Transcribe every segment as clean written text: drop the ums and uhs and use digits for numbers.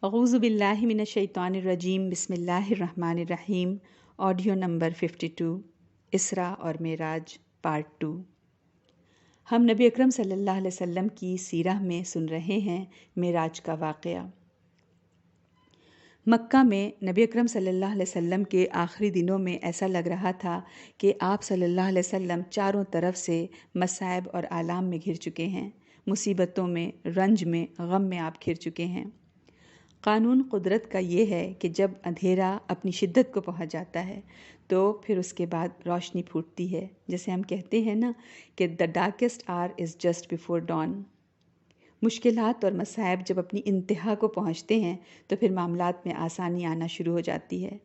اعوذ باللہ من الشیطان الرجیم، بسم اللہ الرحمن الرحیم۔ آڈیو نمبر 52، اسراء اور معراج پارٹ 2۔ ہم نبی اکرم صلی اللہ علیہ وسلم کی سیرہ میں سن رہے ہیں معراج کا واقعہ۔ مکہ میں نبی اکرم صلی اللہ علیہ وسلم کے آخری دنوں میں ایسا لگ رہا تھا کہ آپ صلی اللہ علیہ وسلم چاروں طرف سے مصائب اور آلام میں گھر چکے ہیں، مصیبتوں میں، رنج میں، غم میں آپ گھر چکے ہیں۔ قانون قدرت کا یہ ہے کہ جب اندھیرا اپنی شدت کو پہنچ جاتا ہے تو پھر اس کے بعد روشنی پھوٹتی ہے، جیسے ہم کہتے ہیں نا کہ the darkest hour is just before dawn. مشکلات اور مصائب جب اپنی انتہا کو پہنچتے ہیں تو پھر معاملات میں آسانی آنا شروع ہو جاتی ہے۔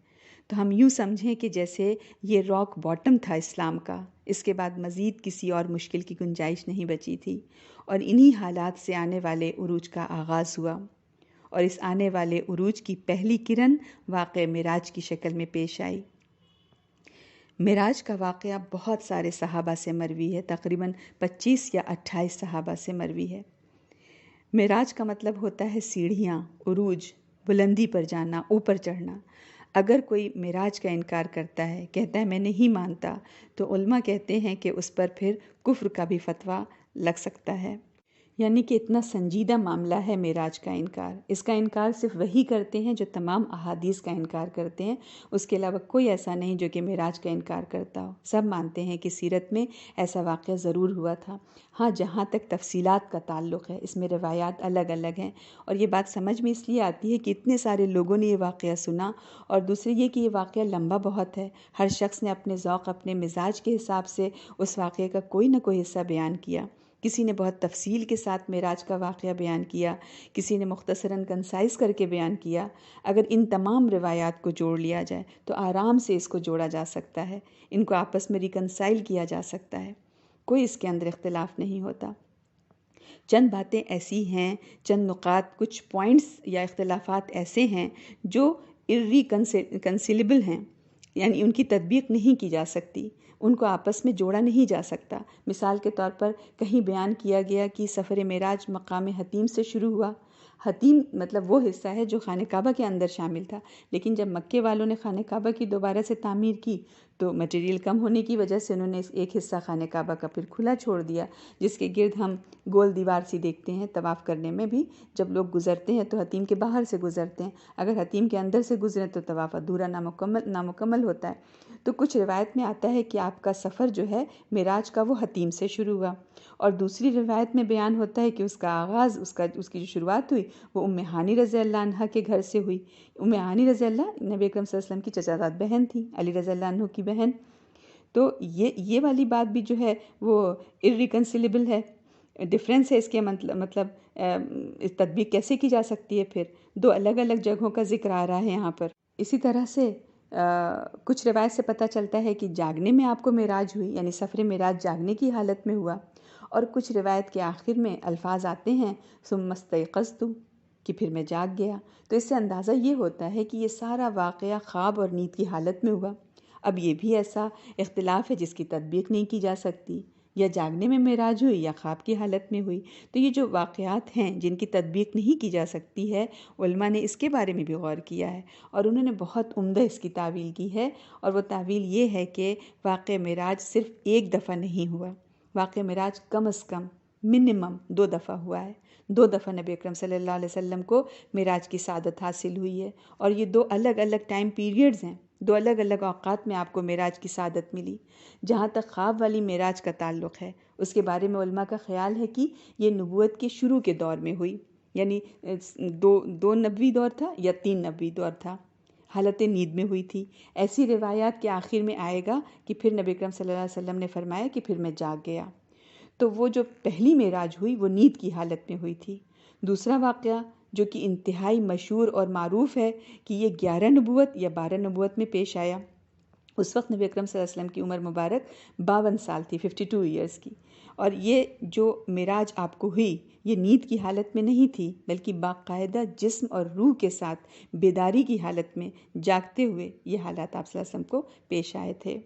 تو ہم یوں سمجھیں کہ جیسے یہ راک باٹم تھا اسلام کا، اس کے بعد مزید کسی اور مشکل کی گنجائش نہیں بچی تھی، اور انہی حالات سے آنے والے عروج کا آغاز ہوا، اور اس آنے والے عروج کی پہلی کرن واقعہ معراج کی شکل میں پیش آئی۔ معراج کا واقعہ بہت سارے صحابہ سے مروی ہے، تقریباً 25 یا 28 صحابہ سے مروی ہے۔ معراج کا مطلب ہوتا ہے سیڑھیاں، عروج، بلندی پر جانا، اوپر چڑھنا۔ اگر کوئی معراج کا انکار کرتا ہے، کہتا ہے میں نہیں مانتا، تو علماء کہتے ہیں کہ اس پر پھر کفر کا بھی فتویٰ لگ سکتا ہے، یعنی کہ اتنا سنجیدہ معاملہ ہے معراج کا انکار۔ اس کا انکار صرف وہی کرتے ہیں جو تمام احادیث کا انکار کرتے ہیں، اس کے علاوہ کوئی ایسا نہیں جو کہ معراج کا انکار کرتا ہو۔ سب مانتے ہیں کہ سیرت میں ایسا واقعہ ضرور ہوا تھا۔ ہاں، جہاں تک تفصیلات کا تعلق ہے، اس میں روایات الگ الگ ہیں، اور یہ بات سمجھ میں اس لیے آتی ہے کہ اتنے سارے لوگوں نے یہ واقعہ سنا، اور دوسرے یہ کہ یہ واقعہ لمبا بہت ہے۔ ہر شخص نے اپنے ذوق، اپنے مزاج کے حساب سے اس واقعے کا کوئی نہ کوئی حصہ بیان کیا۔ کسی نے بہت تفصیل کے ساتھ معراج کا واقعہ بیان کیا، کسی نے مختصراً کنسائز کر کے بیان کیا۔ اگر ان تمام روایات کو جوڑ لیا جائے تو آرام سے اس کو جوڑا جا سکتا ہے، ان کو آپس میں ریکنسائل کیا جا سکتا ہے، کوئی اس کے اندر اختلاف نہیں ہوتا۔ چند باتیں ایسی ہیں، چند نقاط، کچھ پوائنٹس یا اختلافات ایسے ہیں جو irreconcilable ہیں، یعنی ان کی تطبیق نہیں کی جا سکتی، ان کو آپس میں جوڑا نہیں جا سکتا۔ مثال کے طور پر کہیں بیان کیا گیا کہ سفر معراج مقام حطیم سے شروع ہوا۔ حطیم مطلب وہ حصہ ہے جو خانہ کعبہ کے اندر شامل تھا، لیکن جب مکے والوں نے خانہ کعبہ کی دوبارہ سے تعمیر کی تو مٹیریل کم ہونے کی وجہ سے انہوں نے ایک حصہ خانہ کعبہ کا پھر کھلا چھوڑ دیا، جس کے گرد ہم گول دیوار سی دیکھتے ہیں۔ طواف کرنے میں بھی جب لوگ گزرتے ہیں تو حطیم کے باہر سے گزرتے ہیں، اگر حطیم کے اندر سے گزریں تو طواف ادھورا، نامکمل ہوتا ہے۔ تو کچھ روایت میں آتا ہے کہ آپ کا سفر جو ہے معراج کا وہ حطیم سے شروع ہوا، اور دوسری روایت میں بیان ہوتا ہے کہ اس کا آغاز، اس کی جو شروعات ہوئی وہ ام ہانی رضی اللہ عنہ کے گھر سے ہوئی۔ ام ہانی رضی اللہ نبی اکرم صلی اللہ علیہ وسلم کی چچا زاد بہن تھی، علی رضی اللہ عنہ کی بہن۔ تو یہ والی بات بھی جو ہے وہ irreconcilable ہے، ڈفرینس ہے اس کے مطلب تطبیق کیسے کی جا سکتی ہے؟ پھر دو الگ الگ جگہوں کا ذکر آ رہا ہے یہاں پر۔ اسی طرح سے کچھ روایت سے پتہ چلتا ہے کہ جاگنے میں آپ کو معراج ہوئی، یعنی سفر معراج جاگنے کی حالت میں ہوا، اور کچھ روایت کے آخر میں الفاظ آتے ہیں ثم استيقظت، کہ پھر میں جاگ گیا۔ تو اس سے اندازہ یہ ہوتا ہے کہ یہ سارا واقعہ خواب اور نیند کی حالت میں ہوا۔ اب یہ بھی ایسا اختلاف ہے جس کی تطبیق نہیں کی جا سکتی، یا جاگنے میں معراج ہوئی یا خواب کی حالت میں ہوئی۔ تو یہ جو واقعات ہیں جن کی تطبیق نہیں کی جا سکتی ہے، علماء نے اس کے بارے میں بھی غور کیا ہے، اور انہوں نے بہت عمدہ اس کی تعویل کی ہے، اور وہ تعویل یہ ہے کہ واقعہ معراج صرف ایک دفعہ نہیں ہوا، واقعہ معراج کم از کم منیمم 2 دفعہ ہوا ہے۔ 2 دفعہ نبی اکرم صلی اللہ علیہ وسلم کو معراج کی سعادت حاصل ہوئی ہے، اور یہ 2 الگ الگ ٹائم پیریڈز ہیں، 2 الگ الگ اوقات میں آپ کو معراج کی سعادت ملی۔ جہاں تک خواب والی معراج کا تعلق ہے، اس کے بارے میں علماء کا خیال ہے کہ یہ نبوت کے شروع کے دور میں ہوئی، یعنی 2 نبوی دور تھا یا 3 نبوی دور تھا، حالت نیند میں ہوئی تھی۔ ایسی روایات کے آخر میں آئے گا کہ پھر نبی اکرم صلی اللہ علیہ وسلم نے فرمایا کہ پھر میں جاگ گیا۔ تو وہ جو پہلی معراج ہوئی وہ نیند کی حالت میں ہوئی تھی۔ دوسرا واقعہ جو کہ انتہائی مشہور اور معروف ہے کہ یہ 11 نبوت یا 12 نبوت میں پیش آیا۔ اس وقت نبی اکرم صلی اللہ علیہ وسلم کی عمر مبارک 52 سال تھی، 52 ایئرز کی، اور یہ جو معراج آپ کو ہوئی یہ نیند کی حالت میں نہیں تھی، بلکہ باقاعدہ جسم اور روح کے ساتھ بیداری کی حالت میں جاگتے ہوئے یہ حالات آپ صلی اللہ علیہ وسلم کو پیش آئے تھے۔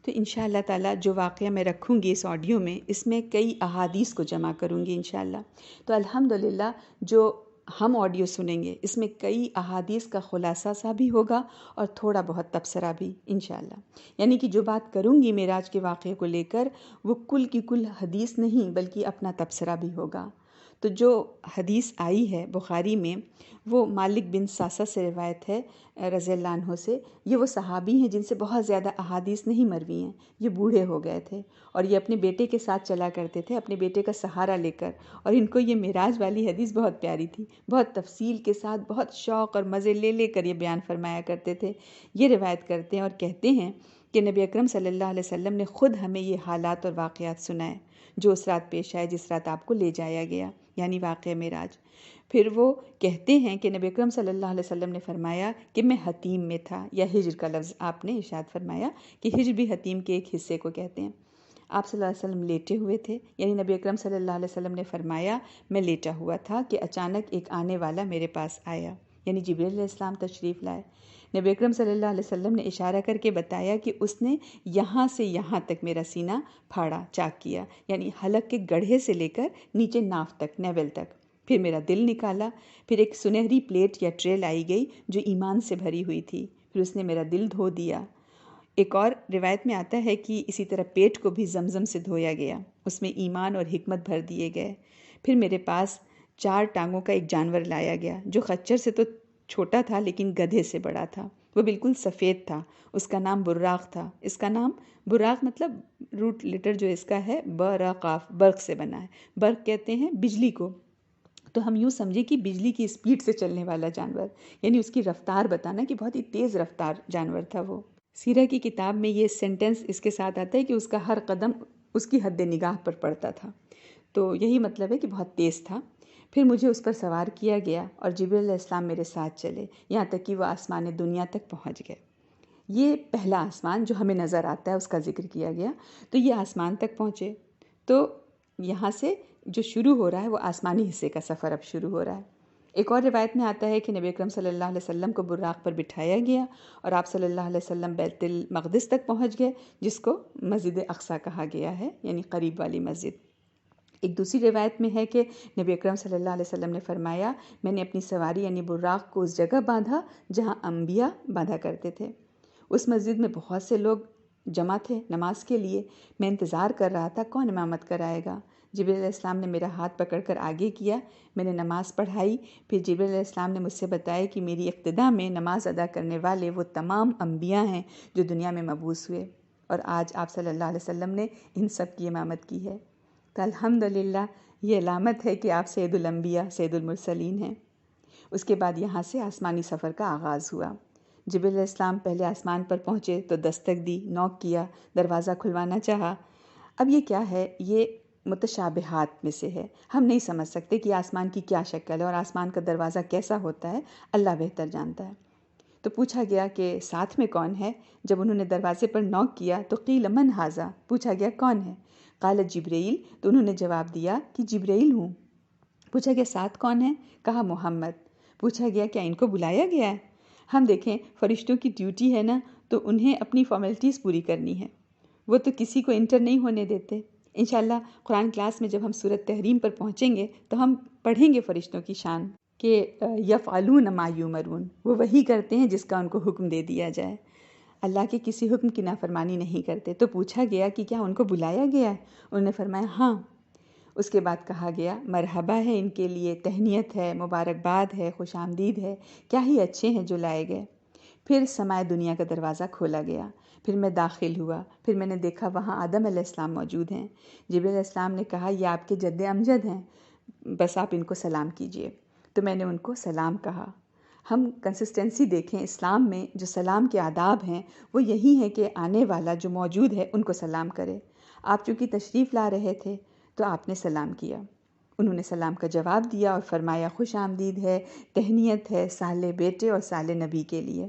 تو انشاءاللہ تعالیٰ جو واقعہ میں رکھوں گی اس آڈیو میں، اس میں کئی احادیث کو جمع کروں گی انشاءاللہ۔ تو الحمدللہ جو ہم آڈیو سنیں گے اس میں کئی احادیث کا خلاصہ سا بھی ہوگا اور تھوڑا بہت تبصرہ بھی انشاءاللہ. یعنی کہ جو بات کروں گی معراج کے واقعے کو لے کر وہ کل کی کل حدیث نہیں بلکہ اپنا تبصرہ بھی ہوگا. تو جو حدیث آئی ہے بخاری میں وہ مالک بن ساسا سے روایت ہے رضی اللہ عنہ سے. یہ وہ صحابی ہیں جن سے بہت زیادہ احادیث نہیں مروی ہیں. یہ بوڑھے ہو گئے تھے اور یہ اپنے بیٹے کے ساتھ چلا کرتے تھے اپنے بیٹے کا سہارا لے کر، اور ان کو یہ معراج والی حدیث بہت پیاری تھی. بہت تفصیل کے ساتھ بہت شوق اور مزے لے لے کر یہ بیان فرمایا کرتے تھے. یہ روایت کرتے ہیں اور کہتے ہیں کہ نبی اکرم صلی اللہ علیہ وسلم نے خود ہمیں یہ حالات اور واقعات سنائے جو اس رات پیش آئے جس رات آپ کو لے جایا گیا، یعنی واقعہ معراج. پھر وہ کہتے ہیں کہ نبی اکرم صلی اللہ علیہ وسلم نے فرمایا کہ میں حتیم میں تھا، یا ہجر کا لفظ آپ نے ارشاد فرمایا کہ ہجر بھی حتیم کے ایک حصے کو کہتے ہیں. آپ صلی اللہ علیہ وسلم لیٹے ہوئے تھے، یعنی نبی اکرم صلی اللہ علیہ وسلم نے فرمایا میں لیٹا ہوا تھا کہ اچانک ایک آنے والا میرے پاس آیا، یعنی جبریل علیہ السلام تشریف لائے. نبی اکرم صلی اللہ علیہ وسلم نے اشارہ کر کے بتایا کہ اس نے یہاں سے یہاں تک میرا سینہ پھاڑا، چاک کیا، یعنی حلق کے گڑھے سے لے کر نیچے ناف تک، نیول تک. پھر میرا دل نکالا، پھر ایک سنہری پلیٹ یا ٹرے لائی گئی جو ایمان سے بھری ہوئی تھی، پھر اس نے میرا دل دھو دیا. ایک اور روایت میں آتا ہے کہ اسی طرح پیٹ کو بھی زمزم سے دھویا گیا، اس میں ایمان اور حکمت بھر دیے گئے. پھر میرے پاس 4 ٹانگوں کا ایک جانور لایا گیا جو خچر سے تو چھوٹا تھا لیکن گدھے سے بڑا تھا. وہ بالکل سفید تھا، اس کا نام براق تھا. اس کا نام براق مطلب روٹ لیٹر جو اس کا ہے برقاف، برق سے بنا ہے. برق کہتے ہیں بجلی کو، تو ہم یوں سمجھے کہ بجلی کی اسپیڈ سے چلنے والا جانور، یعنی اس کی رفتار بتانا کہ بہت ہی تیز رفتار جانور تھا وہ. سیرہ کی کتاب میں یہ سینٹنس اس کے ساتھ آتا ہے کہ اس کا ہر قدم اس کی حد نگاہ پر پڑتا تھا، تو یہی مطلب ہے کہ بہت تیز تھا. پھر مجھے اس پر سوار کیا گیا اور جبریل علیہ السلام میرے ساتھ چلے یہاں تک کہ وہ آسمان دنیا تک پہنچ گئے. یہ پہلا آسمان جو ہمیں نظر آتا ہے اس کا ذکر کیا گیا. تو یہ آسمان تک پہنچے، تو یہاں سے جو شروع ہو رہا ہے وہ آسمانی حصے کا سفر اب شروع ہو رہا ہے. ایک اور روایت میں آتا ہے کہ نبی اکرم صلی اللہ علیہ وسلم کو براق پر بٹھایا گیا اور آپ صلی اللہ علیہ وسلم بیت المقدس تک پہنچ گئے جس کو مسجد اقصیٰ کہا گیا ہے، یعنی قریب والی مسجد. ایک دوسری روایت میں ہے کہ نبی اکرم صلی اللہ علیہ وسلم نے فرمایا میں نے اپنی سواری یعنی براق کو اس جگہ باندھا جہاں انبیاء باندھا کرتے تھے. اس مسجد میں بہت سے لوگ جمع تھے نماز کے لیے. میں انتظار کر رہا تھا کون امامت کرائے گا. جبریل علیہ السلام نے میرا ہاتھ پکڑ کر آگے کیا، میں نے نماز پڑھائی. پھر جبریل علیہ السلام نے مجھ سے بتایا کہ میری اقتداء میں نماز ادا کرنے والے وہ تمام انبیاء ہیں جو دنیا میں مبعوث ہوئے، اور آج آپ صلی اللہ علیہ وسلم نے ان سب کی امامت کی ہے. تو الحمدللہ یہ علامت ہے کہ آپ سید الانبیاء سید المرسلین ہیں. اس کے بعد یہاں سے آسمانی سفر کا آغاز ہوا. جبریل علیہ السلام پہلے آسمان پر پہنچے تو دستک دی، نوک کیا، دروازہ کھلوانا چاہا. اب یہ کیا ہے؟ یہ متشابہات میں سے ہے. ہم نہیں سمجھ سکتے کہ آسمان کی کیا شکل ہے اور آسمان کا دروازہ کیسا ہوتا ہے، اللہ بہتر جانتا ہے. تو پوچھا گیا کہ ساتھ میں کون ہے؟ جب انہوں نے دروازے پر نوک کیا تو قیل من ھذا، پوچھا گیا کون ہے؟ قال جبرائیل، تو انہوں نے جواب دیا کہ جبرائیل ہوں. پوچھا گیا ساتھ کون ہے؟ کہا محمد. پوچھا گیا کیا ان کو بلایا گیا ہے؟ ہم دیکھیں فرشتوں کی ڈیوٹی ہے نا، تو انہیں اپنی فارمیلٹیز پوری کرنی ہے، وہ تو کسی کو انٹر نہیں ہونے دیتے. انشاءاللہ قرآن کلاس میں جب ہم سورۃ تحریم پر پہنچیں گے تو ہم پڑھیں گے فرشتوں کی شان کہ یفعلون ما یؤمرون، وہ وہی کرتے ہیں جس کا ان کو حکم دے دیا جائے، اللہ کے کسی حکم کی نافرمانی نہیں کرتے. تو پوچھا گیا کہ کیا ان کو بلایا گیا ہے؟ انہوں نے فرمایا ہاں. اس کے بعد کہا گیا مرحبا ہے ان کے لیے، تہنیت ہے، مبارکباد ہے، خوش آمدید ہے، کیا ہی اچھے ہیں جو لائے گئے. پھر سمائے دنیا کا دروازہ کھولا گیا. پھر میں داخل ہوا. پھر میں نے دیکھا وہاں آدم علیہ السلام موجود ہیں. جبریل علیہ السلام نے کہا یہ آپ کے جد امجد ہیں، بس آپ ان کو سلام کیجئے. تو میں نے ان کو سلام کہا. ہم کنسسٹنسی دیکھیں اسلام میں جو سلام کے آداب ہیں وہ یہی ہے کہ آنے والا جو موجود ہے ان کو سلام کرے. آپ چونکہ تشریف لا رہے تھے تو آپ نے سلام کیا. انہوں نے سلام کا جواب دیا اور فرمایا خوش آمدید ہے، تہنیت ہے صالح بیٹے اور صالح نبی کے لیے.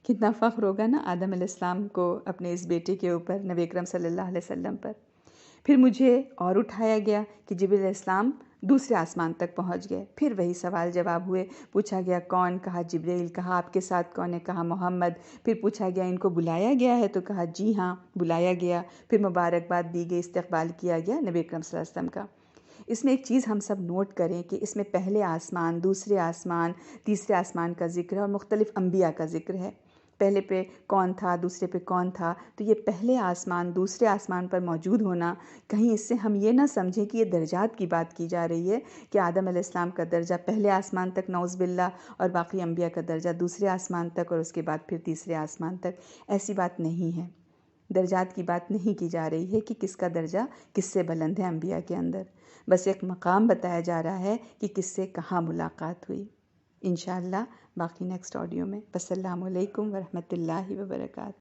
کتنا فخر ہوگا نا آدم علیہ السلام کو اپنے اس بیٹے کے اوپر، نبی اکرم صلی اللہ علیہ وسلم پر. پھر مجھے اور اٹھایا گیا کہ جبریل علیہ السلام دوسرے آسمان تک پہنچ گئے. پھر وہی سوال جواب ہوئے. پوچھا گیا کون؟ کہا جبرائیل. کہا آپ کے ساتھ کون ہے؟ کہا محمد. پھر پوچھا گیا ان کو بلایا گیا ہے؟ تو کہا جی ہاں بلایا گیا. پھر مبارکباد دی گئی، استقبال کیا گیا نبی اکرم صلی اللہ علیہ وسلم کا. اس میں ایک چیز ہم سب نوٹ کریں کہ اس میں پہلے آسمان، دوسرے آسمان، تیسرے آسمان کا ذکر ہے اور مختلف انبیاء کا ذکر ہے۔ پہلے پہ کون تھا، دوسرے پہ کون تھا، تو یہ پہلے آسمان دوسرے آسمان پر موجود ہونا، کہیں اس سے ہم یہ نہ سمجھیں کہ یہ درجات کی بات کی جا رہی ہے کہ آدم علیہ السلام کا درجہ پہلے آسمان تک نعوذ باللہ اور باقی انبیاء کا درجہ دوسرے آسمان تک اور اس کے بعد پھر تیسرے آسمان تک۔ ایسی بات نہیں ہے، درجات کی بات نہیں کی جا رہی ہے کہ کس کا درجہ کس سے بلند ہے انبیاء کے اندر، بس ایک مقام بتایا جا رہا ہے کہ کس سے کہاں ملاقات ہوئی۔ انشاءاللہ باقی نیکسٹ آڈیو میں۔ السلام علیکم ورحمۃ اللہ وبرکاتہ۔